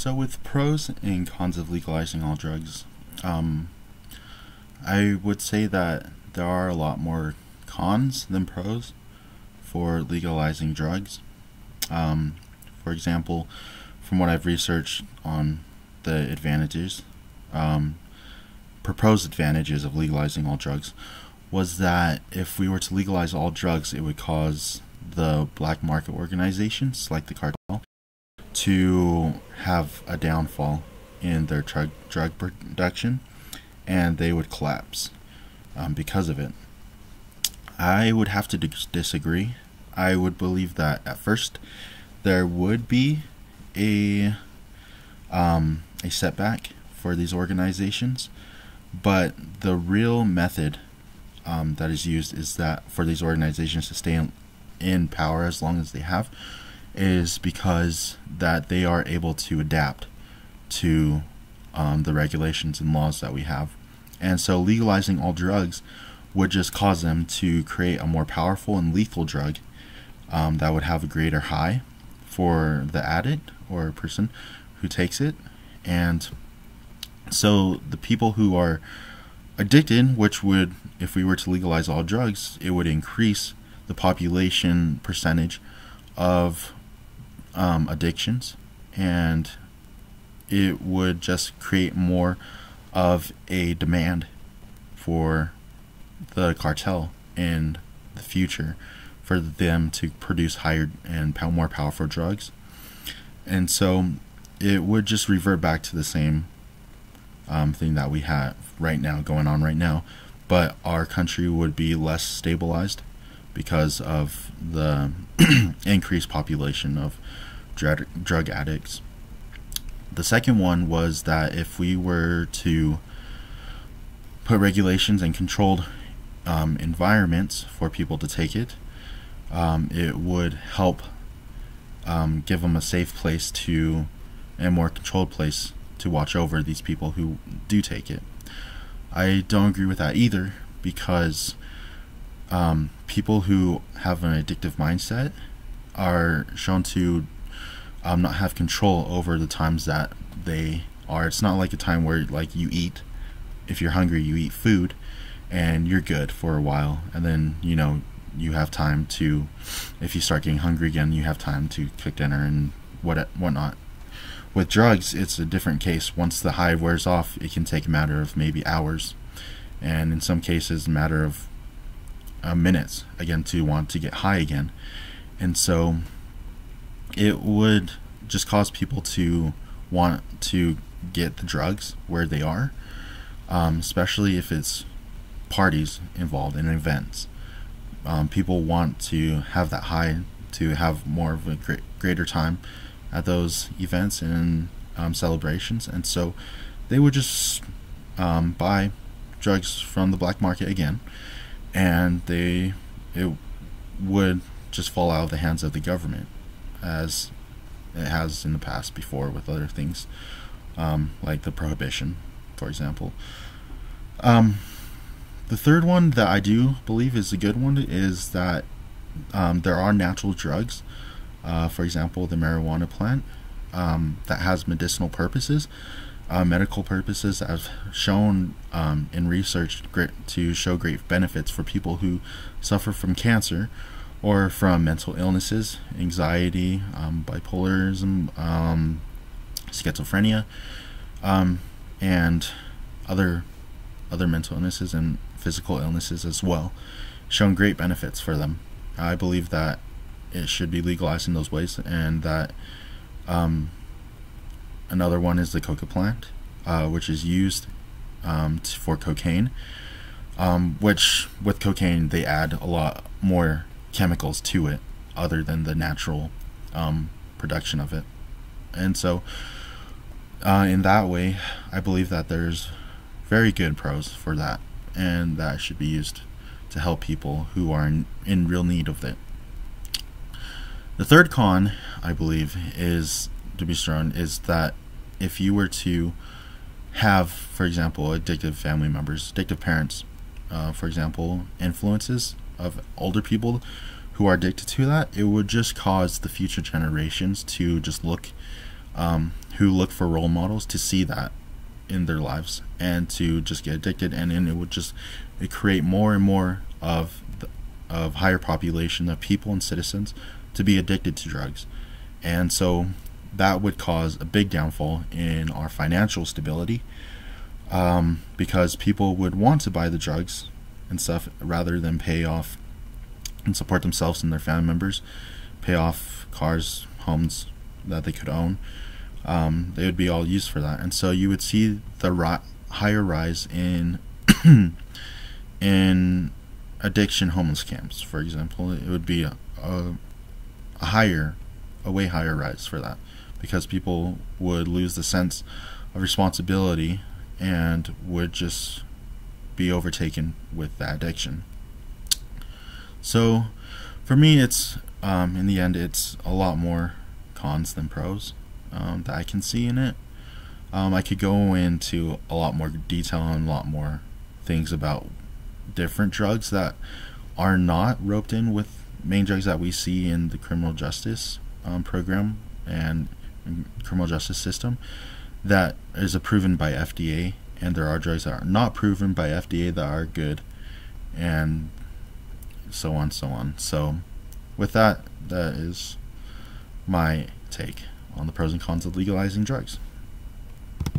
So with pros and cons of legalizing all drugs, I would say that there are a lot more cons than pros for legalizing drugs. For example, from what I've researched on the advantages, proposed advantages of legalizing all drugs, was that if we were to legalize all drugs, it would cause the black market organizations like the cartel to have a downfall in their drug production, and they would collapse because of it. I would have to disagree. I would believe that at first there would be a setback for these organizations, but the real method that is used is that for these organizations to stay in power as long as they have is because that they are able to adapt to the regulations and laws that we have. And so legalizing all drugs would just cause them to create a more powerful and lethal drug that would have a greater high for the addict or person who takes it. And so the people who are addicted, which would, if we were to legalize all drugs, it would increase the population percentage of addictions, and it would just create more of a demand for the cartel in the future for them to produce higher and more powerful drugs. And so it would just revert back to the same thing that we have right now, going on right now, but our country would be less stabilized because of the increased population of drug addicts. The second one was that if we were to put regulations and controlled environments for people to take it, it would help give them a safe place to, and more controlled place to watch over these people who do take it. I don't agree with that either, because people who have an addictive mindset are shown to not have control over the times that they are. It's not like a time where like you eat, if you're hungry you eat food and you're good for a while, and then you have time to, if you start getting hungry again, you have time to cook dinner and whatnot. With drugs, it's a different case. Once the high wears off, it can take a matter of maybe hours, and in some cases a matter of minutes again to want to get high again. And so it would just cause people to want to get the drugs where they are, especially if it's parties involved in events. People want to have that high, to have more of a greater time at those events and celebrations, and so they would just buy drugs from the black market again, and it would just fall out of the hands of the government, as it has in the past before with other things, like the prohibition, for example. The third one that I do believe is a good one is that there are natural drugs, for example the marijuana plant, that has medicinal purposes, medical purposes, have shown in research to show great benefits for people who suffer from cancer or from mental illnesses, anxiety, bipolarism, schizophrenia, and other mental illnesses and physical illnesses as well, shown great benefits for them. I believe that it should be legalized in those ways, and that another one is the coca plant, which is used for cocaine, which with cocaine they add a lot more chemicals to it other than the natural production of it. And so in that way I believe that there's very good pros for that, and that should be used to help people who are in real need of it. The third con, I believe, is to be strong, is that if you were to have, for example, addictive family members, addictive parents, for example, influences of older people who are addicted to that, it would just cause the future generations to just look who look for role models to see that in their lives and to just get addicted, and then it create more and more of higher population of people and citizens to be addicted to drugs. And so that would cause a big downfall in our financial stability, because people would want to buy the drugs and stuff rather than pay off and support themselves and their family members, pay off cars, homes that they could own. They would be all used for that. And so you would see the higher rise in in addiction homeless camps, for example. It would be a way higher rise for that, because people would lose the sense of responsibility and would just be overtaken with that addiction. So for me, it's in the end, it's a lot more cons than pros that I can see in it. I could go into a lot more detail and a lot more things about different drugs that are not roped in with main drugs that we see in the criminal justice program and criminal justice system that is approved by FDA, and there are drugs that are not proven by FDA that are good, and so on, so on. So with that, that is my take on the pros and cons of legalizing drugs.